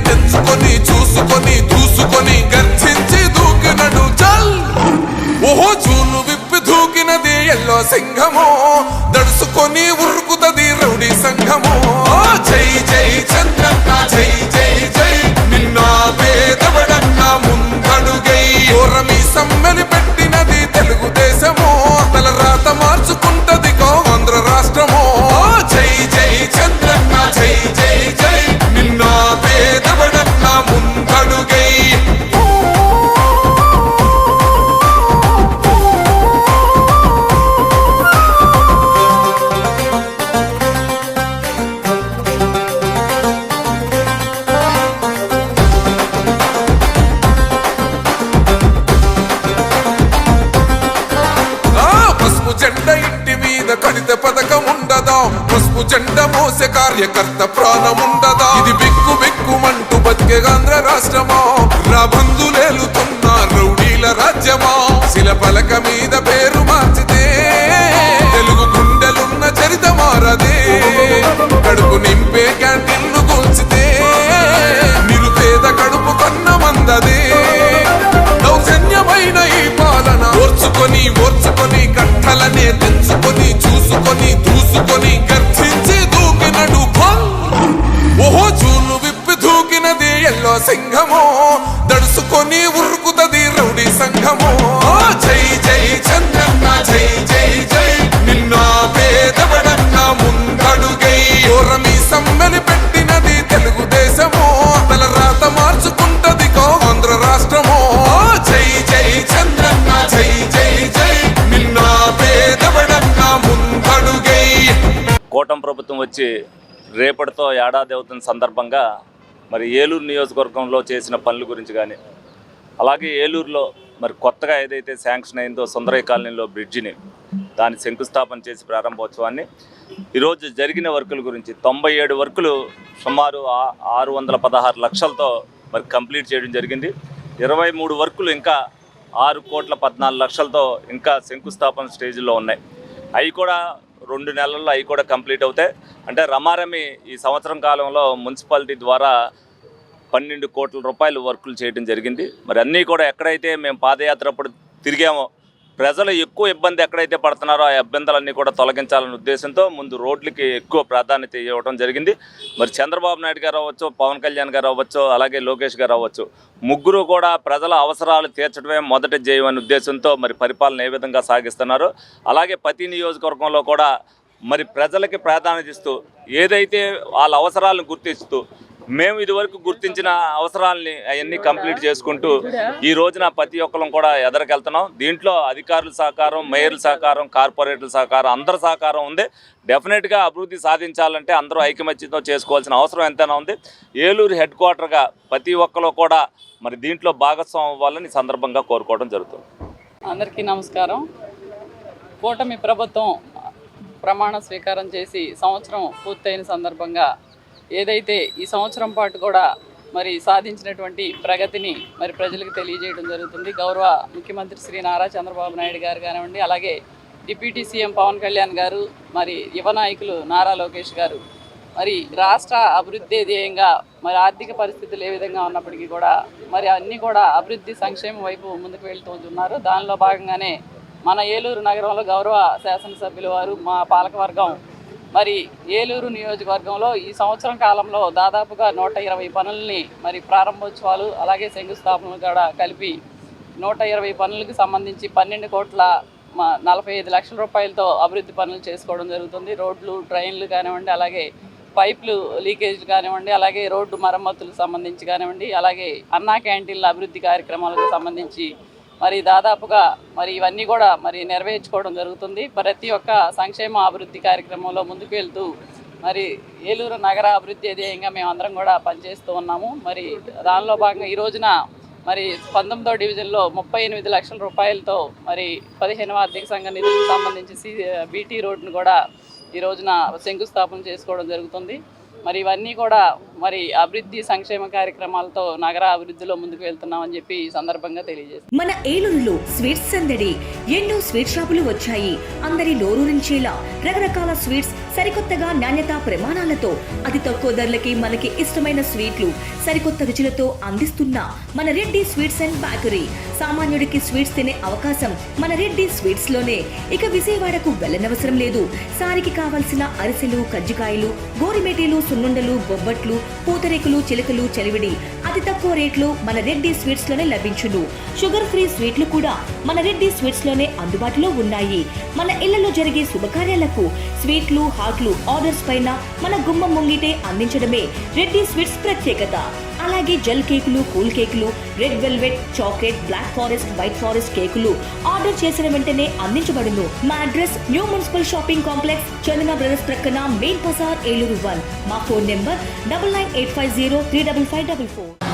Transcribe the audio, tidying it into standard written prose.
తెచ్చుకొని చూసుకొని దూసుకొని గర్జించి దూకినడు చల్. ఓహో చూలు విప్పి దూకినది ఎల్లో సింహమో, దడుసుకొని ఉరుకుతది రౌడీ సంఘమో. జై జై చంద్రన్న జై జై జై, నిన్న పేదవడన్న ముందడుగై. ఓరమి సమ్మెలి పెట్టినది తెలుగుదేశమో, తల రాత మార్చుకుంటది ఆంధ్ర రాష్ట్రమో. జై జై చంద్రన్న జై జై జై, నిన్న పేదవడన్న ముందడుగై. జెండ ఇంటి మీద కడితే పథకం ఉండదా, పసుపు జెండ మోసే కార్యకర్త ప్రాణముండదా. ఇది బిక్కు బిక్కుమంటూ బతికే ఆంధ్ర రాష్ట్రమా, రాబందులేలుతున్న రౌడీల రాజ్యమా. శిల పలక మీద పేరు మార్చితే తెలుగు గుండెలున్న చరిత మారదే. కడుపు నింపే క్యాంటీన్లు కూల్చితే నిరుపేద కడుపు కన్న మందదే. దౌర్జన్యమైన ఈ పాలన ఓర్చుకొని ఓర్చుకొని కట్టలనే తెచ్చుకొని చూసుకొని దూసుకొని గర్జించి దూకినడు ఫల్. ఓహో చూలు విప్పి దూకినది ఎల్లో సింహమో, దడుసుకొని ఉరుకుతది రౌడీ సంఘమో. జై జై చంద్రన్న జై జై జై, నిన్న పేదవడన్న ముందడుగై. ఓరమి సమ్మెలి పెట్టినది తెలుగుదేశమో, తల రాత మార్చుకుంటది ఆంధ్ర రాష్ట్రమో. జై జై చంద్రన్న జై జై జై, నిన్న పేదవడన్న ముందడుగై. కూటమి ప్రభుత్వం వచ్చి రేపటితో ఏడాది అవుతున్న సందర్భంగా మరి ఏలూరు నియోజకవర్గంలో చేసిన పనుల గురించి కానీ, అలాగే ఏలూరులో మరి కొత్తగా ఏదైతే శాంక్షన్ అయిందో సుందరయ్య కాలనీలో బ్రిడ్జిని, దాని శంకుస్థాపన చేసి ప్రారంభోత్సవాన్ని, ఈరోజు జరిగిన వర్కుల గురించి 97 వర్కులు సుమారు 616 లక్షలతో మరి కంప్లీట్ చేయడం జరిగింది. 23 వర్కులు ఇంకా 6,14,00,000తో ఇంకా శంకుస్థాపన స్టేజ్లో ఉన్నాయి. అవి కూడా 2 నెలల్లో అవి కూడా కంప్లీట్ అవుతాయి. అంటే రమారమి ఈ సంవత్సరం కాలంలో మున్సిపాలిటీ ద్వారా 12 కోట్ల రూపాయలు వర్కులు చేయడం జరిగింది. మరి అన్నీ కూడా ఎక్కడైతే మేము పాదయాత్ర అప్పుడు తిరిగామో ప్రజలు ఎక్కువ ఇబ్బంది ఎక్కడైతే పడుతున్నారో ఆ ఇబ్బందులన్నీ కూడా తొలగించాలనే ఉద్దేశంతో ముందు రోడ్లకి ఎక్కువ ప్రాధాన్యత ఇవ్వడం జరిగింది. మరి చంద్రబాబు నాయుడు గారు అవ్వచ్చు, పవన్ కళ్యాణ్ గారు అవ్వచ్చు, అలాగే లోకేష్ గారు అవ్వచ్చు, ముగ్గురు కూడా ప్రజల అవసరాలు తీర్చడమే మొదటి ధ్యేయం అనే ఉద్దేశంతో మరి పరిపాలన ఏ విధంగా సాగిస్తున్నారు. అలాగే ప్రతి నియోజకవర్గంలో కూడా మరి ప్రజలకి ప్రాధాన్యత ఇస్తూ ఏదైతే వాళ్ళ అవసరాలను గుర్తిస్తూ మేము ఇదివరకు గుర్తించిన అవసరాలని అవన్నీ కంప్లీట్ చేసుకుంటూ ఈ రోజున ప్రతి ఒక్కరం కూడా ఎదరికెళ్తున్నాం. దీంట్లో అధికారుల సహకారం, మేయర్ల సహకారం, కార్పొరేటర్ల సహకారం, అందరి సహకారం ఉంది. డెఫినెట్గా అభివృద్ధి సాధించాలంటే అందరూ ఐకమత్యంతో చేసుకోవాల్సిన అవసరం ఎంతైనా ఉంది. ఏలూరు హెడ్ క్వార్టర్గా ప్రతి ఒక్కరు కూడా మరి దీంట్లో భాగస్వామ్యం అవ్వాలని సందర్భంగా కోరుకోవడం జరుగుతుంది. అందరికీ నమస్కారం. కూటమి ప్రభుత్వం ప్రమాణ స్వీకారం చేసి సంవత్సరం పూర్తయిన సందర్భంగా ఏదైతే ఈ సంవత్సరం పాటు కూడా మరి సాధించినటువంటి ప్రగతిని మరి ప్రజలకు తెలియజేయడం జరుగుతుంది. గౌరవ ముఖ్యమంత్రి శ్రీ నారా చంద్రబాబు నాయుడు గారు కానివ్వండి, అలాగే డిప్యూటీ సీఎం పవన్ కళ్యాణ్ గారు, మరి యువ నాయకులు నారా లోకేష్ గారు మరి రాష్ట్ర అభివృద్ధి ధ్యేయంగా మరి ఆర్థిక పరిస్థితులు ఏ విధంగా ఉన్నప్పటికీ కూడా మరి అన్నీ కూడా అభివృద్ధి సంక్షేమం వైపు ముందుకు వెళ్తున్నారు. దానిలో భాగంగానే మన ఏలూరు నగరంలో గౌరవ శాసనసభ్యుల వారు, మా పాలకవర్గం మరి ఏలూరు నియోజకవర్గంలో ఈ సంవత్సరం కాలంలో దాదాపుగా 120 పనులని మరి ప్రారంభోత్సవాలు అలాగే శంకుస్థాపనలు కూడా కలిపి 120 పనులకు సంబంధించి 12,45 లక్షల రూపాయలతో అభివృద్ధి పనులు చేసుకోవడం జరుగుతుంది. రోడ్లు, ట్రైన్లు కానివ్వండి, అలాగే పైపులు లీకేజ్లు కానివ్వండి, అలాగే రోడ్డు మరమ్మతులకు సంబంధించి కానివ్వండి, అలాగే అన్నా క్యాంటీన్ల అభివృద్ధి కార్యక్రమాలకు సంబంధించి మరి దాదాపుగా మరి ఇవన్నీ కూడా మరి నెరవేర్చుకోవడం జరుగుతుంది. ప్రతి ఒక్క సంక్షేమ అభివృద్ధి కార్యక్రమంలో ముందుకు వెళ్తూ మరి ఏలూరు నగర అభివృద్ధి ధ్యేయంగా మేమందరం కూడా పనిచేస్తూ ఉన్నాము. మరి దానిలో భాగంగా ఈ రోజున మరి 19వ డివిజన్లో 38 లక్షల రూపాయలతో మరి 15వ ఆర్థిక సంఘ నిధులకు సంబంధించి బీటీ రోడ్డును కూడా ఈ రోజున శంకుస్థాపన చేసుకోవడం జరుగుతుంది. మరి ఇవన్నీ కూడా మరి అభివృద్ధి సంక్షేమ కార్యక్రమాలతో నగర అభివృద్ధిలో ముందుకు వెళ్తున్నామని చెప్పి ఈ సందర్భంగా తెలియజేస్తాం. మన ఏలూరులో స్వీట్స్ సందడి. ఎన్నో స్వీట్ షాపులు వచ్చాయి. అందరి నోరూరించేలా రకరకాల స్వీట్స్ సరికొత్తగా నాణ్యత ప్రమాణాలతో అతి తక్కువ ధరలకి మనకి ఇష్టమైన స్వీట్లు సరికొత్త రుచులతో అందిస్తున్న మన రెడ్డి స్వీట్స్ అండ్ బేకరీ. సామాన్యుడికి స్వీట్స్ తినే అవకాశం మన రెడ్డి స్వీట్స్ లోనే. ఇక విజయవాడకు వెళ్ళనవసరం లేదు. సారికి కావలసిన అరిసెలు, కజ్జికాయలు, గోరిమేటీలు, సున్నుండలు, బొబ్బట్లు, పూతరేకులు, చిలకలు, చలివిడి అతి తక్కువ రేట్లు మన రెడ్డి స్వీట్స్ లోనే లభించును. షుగర్ ఫ్రీ స్వీట్లు కూడా మన రెడ్డి స్వీట్స్ లోనే అందుబాటులో ఉన్నాయి. మన ఇళ్లలో జరిగే శుభకార్యాలకు స్వీట్లు, హాట్లు ఆర్డర్స్ పైన మన గుమ్మం ముంగిటే అందించడమే రెడ్డి స్వీట్స్ ప్రత్యేకత. అలాగే జెల్ కేకులు, కూల్ కేకులు, red velvet, chocolate, black forest, white forest కేకులు ఆర్డర్ చేసిన వెంటనే అందించబడును. మా address new municipal shopping complex, Chandana brothers ప్రక్కన, మెయిన్ బజార్, ఏలూరు 1. మా ఫోన్ నెంబర్ 9985035544.